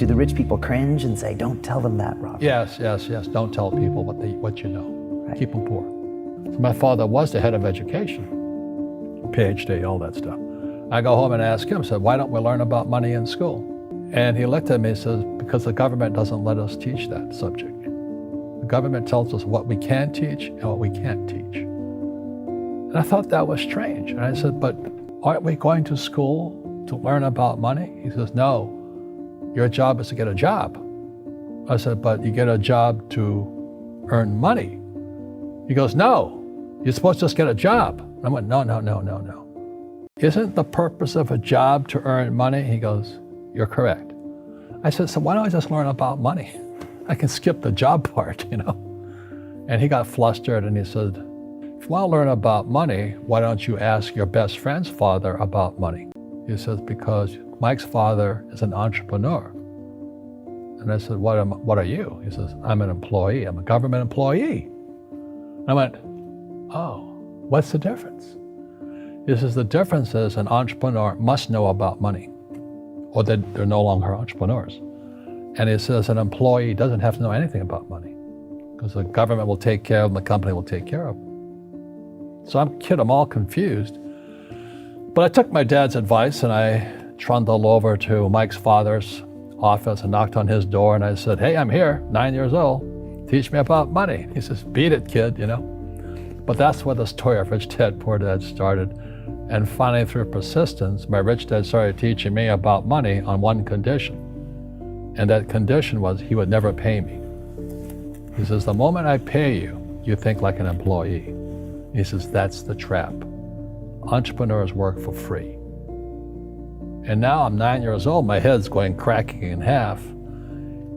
Do the rich people cringe and say, don't tell them that, Robert? Yes. Don't tell people what you know. Right. Keep them poor. So my father was the head of education, PhD, all that stuff. I go home and ask him, said, why don't we learn about money in school? And he looked at me and says, because the government doesn't let us teach that subject. The government tells us what we can teach and what we can't teach. And I thought that was strange. And I said, but aren't we going to school to learn about money? He says, no, your job is to get a job. I said, but you get a job to earn money. He goes, no, you're supposed to just get a job. And I went, no. Isn't the purpose of a job to earn money? He goes, you're correct. I said, so why don't I just learn about money? I can skip the job part, you know? And he got flustered and he said, if you want to learn about money, why don't you ask your best friend's father about money? He says, because Mike's father is an entrepreneur. And I said, what are you? He says, I'm an employee. I'm a government employee. I went, oh, what's the difference? He says, the difference is an entrepreneur must know about money, or they're no longer entrepreneurs. And he says an employee doesn't have to know anything about money because the government will take care of them, the company will take care of them. So I'm all confused. But I took my dad's advice and I trundled over to Mike's father's office and knocked on his door and I said, hey, I'm here, 9 years old. Teach me about money. He says, beat it, kid, you know. But that's where the story of Rich Dad, Poor Dad started. And finally, through persistence, my rich dad started teaching me about money on one condition. And that condition was he would never pay me. He says, the moment I pay you, you think like an employee. He says, that's the trap. Entrepreneurs work for free. And now I'm 9 years old, my head's going cracking in half.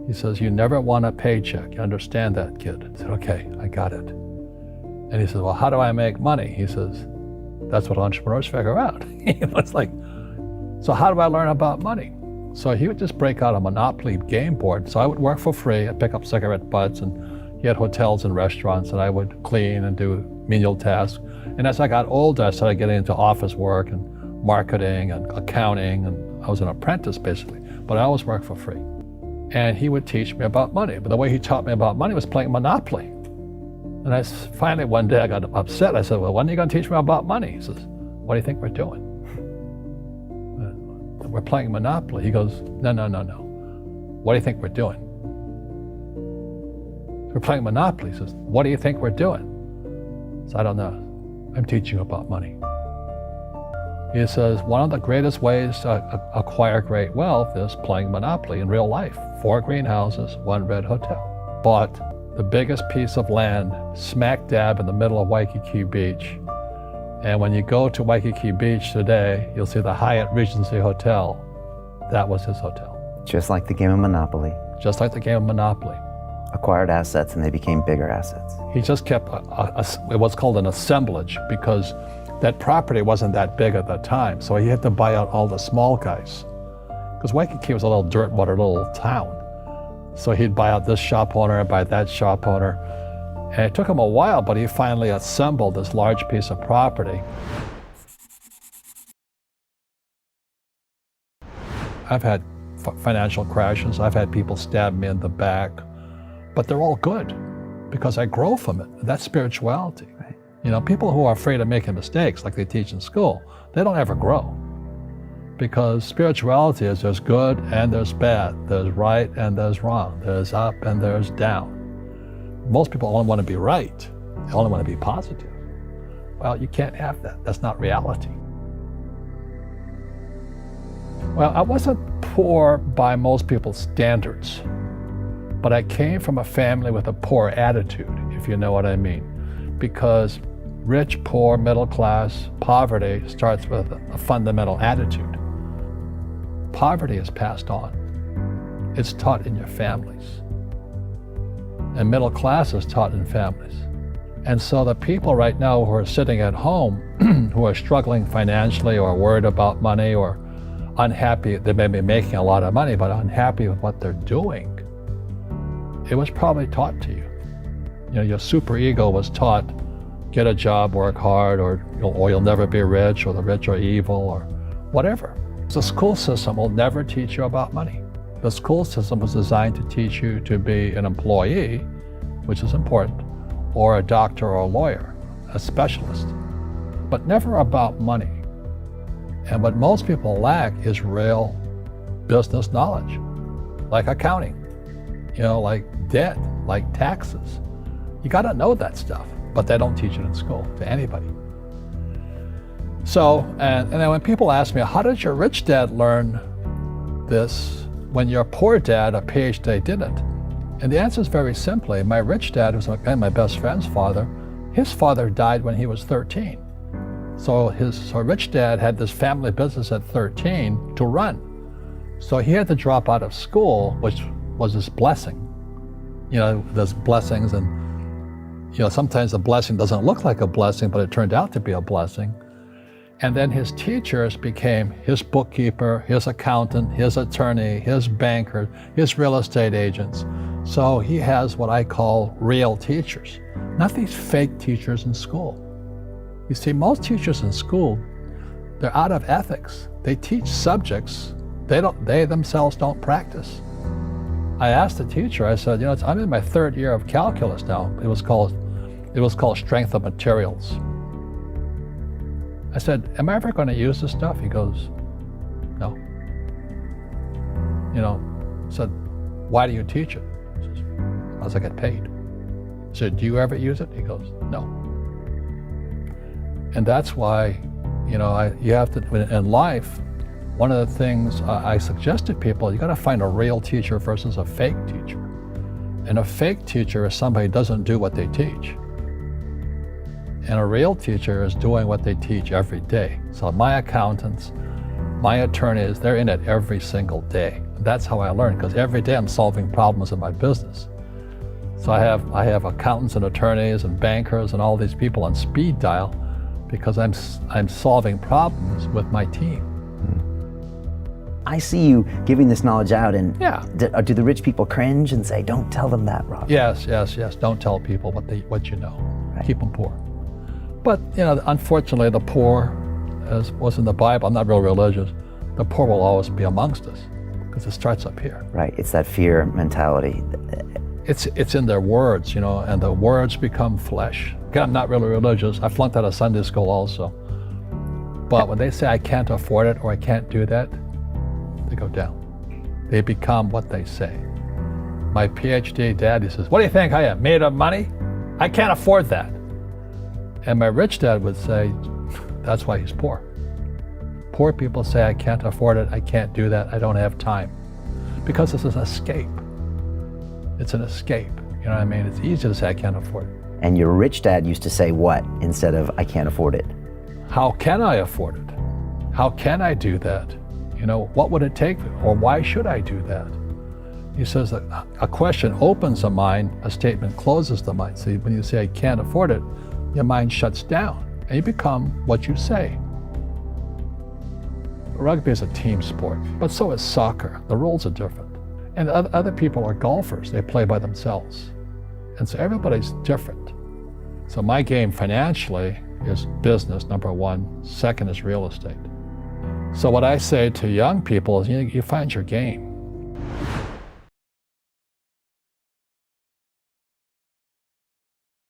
He says, you never want a paycheck. You understand that, kid? I said, okay, I got it. And he says, well, how do I make money? He says, that's what entrepreneurs figure out. It's like, so how do I learn about money? So he would just break out a Monopoly game board. So I would work for free. I'd pick up cigarette butts and he had hotels and restaurants and I would clean and do menial tasks. And as I got older, I started getting into office work and marketing and accounting. And I was an apprentice basically, but I always worked for free. And he would teach me about money. But the way he taught me about money was playing Monopoly. And I finally one day I got upset. I said, well, when are you going to teach me about money? He says, what do you think we're doing? We're playing Monopoly. He goes, no. What do you think we're doing? We're playing Monopoly. He says, what do you think we're doing? So I don't know. I'm teaching you about money. He says, one of the greatest ways to acquire great wealth is playing Monopoly in real life. 4 greenhouses, 1 red hotel. Bought the biggest piece of land smack dab in the middle of Waikiki Beach. And when you go to Waikiki Beach today, you'll see the Hyatt Regency Hotel. That was his hotel. Just like the game of Monopoly. Just like the game of Monopoly. Acquired assets and they became bigger assets. He just kept what's called an assemblage because that property wasn't that big at the time. So he had to buy out all the small guys. Because Waikiki was a little dirt water little town. So he'd buy out this shop owner, buy that shop owner. And it took him a while, but he finally assembled this large piece of property. I've had financial crashes. I've had people stab me in the back, but they're all good because I grow from it. That's spirituality. Right. You know, people who are afraid of making mistakes like they teach in school, they don't ever grow. Because spirituality is there's good and there's bad, there's right and there's wrong, there's up and there's down. Most people only want to be right, they only want to be positive. Well, you can't have that, that's not reality. Well, I wasn't poor by most people's standards, but I came from a family with a poor attitude, if you know what I mean. Because rich, poor, middle class, poverty starts with a fundamental attitude. Poverty is passed on. It's taught in your families. And middle class is taught in families. And so the people right now who are sitting at home, who are struggling financially or worried about money or unhappy, they may be making a lot of money, but unhappy with what they're doing, it was probably taught to you. You know, your super ego was taught, get a job, work hard, or you'll never be rich, or the rich are evil, or whatever. The school system will never teach you about money. The school system was designed to teach you to be an employee, which is important, or a doctor or a lawyer, a specialist, but never about money. And what most people lack is real business knowledge, like accounting, like debt, like taxes. You got to know that stuff, but they don't teach it in school to anybody. So, and then when people ask me, how did your rich dad learn this when your poor dad, a PhD, didn't? And the answer is very simply, my rich dad, who's my best friend's father, his father died when he was 13. So rich dad had this family business at 13 to run. So he had to drop out of school, which was his blessing. There's blessings, and sometimes a blessing doesn't look like a blessing, but it turned out to be a blessing. And then his teachers became his bookkeeper, his accountant, his attorney, his banker, his real estate agents. So he has what I call real teachers, not these fake teachers in school. You see, most teachers in school, they're out of ethics. They teach subjects they themselves don't practice. I asked the teacher, I said, I'm in my third year of calculus now. It was called strength of materials. I said, am I ever going to use this stuff? He goes, no. I said, why do you teach it? He says, because I get paid. I said, do you ever use it? He goes, no. And that's why, you have to, in life, one of the things I suggest to people, you got to find a real teacher versus a fake teacher. And a fake teacher is somebody who doesn't do what they teach. And a real teacher is doing what they teach every day. So my accountants, my attorneys, they're in it every single day. That's how I learn, because every day I'm solving problems in my business. So I have accountants and attorneys and bankers and all these people on speed dial because I'm solving problems with my team. I see you giving this knowledge out, and yeah. Do the rich people cringe and say, don't tell them that, Rob? Yes. Don't tell people what you know. Right. Keep them poor. But, unfortunately, the poor, as was in the Bible, I'm not real religious, the poor will always be amongst us because it starts up here. Right, it's that fear mentality. It's in their words, and the words become flesh. Again, I'm not really religious. I flunked out of Sunday school also. But when they say I can't afford it or I can't do that, they go down. They become what they say. My PhD dad, he says, what do you think I am, made of money? I can't afford that. And my rich dad would say, that's why he's poor. Poor people say, I can't afford it, I can't do that, I don't have time. Because it's an escape. It's an escape, you know what I mean? It's easy to say, I can't afford it. And your rich dad used to say what instead of, I can't afford it? How can I afford it? How can I do that? What would it take, or why should I do that? He says that a question opens the mind, a statement closes the mind. See, when you say, I can't afford it, your mind shuts down, and you become what you say. Rugby is a team sport, but so is soccer. The rules are different. And other people are golfers. They play by themselves. And so everybody's different. So my game financially is business, number one. Second is real estate. So what I say to young people is, you find your game.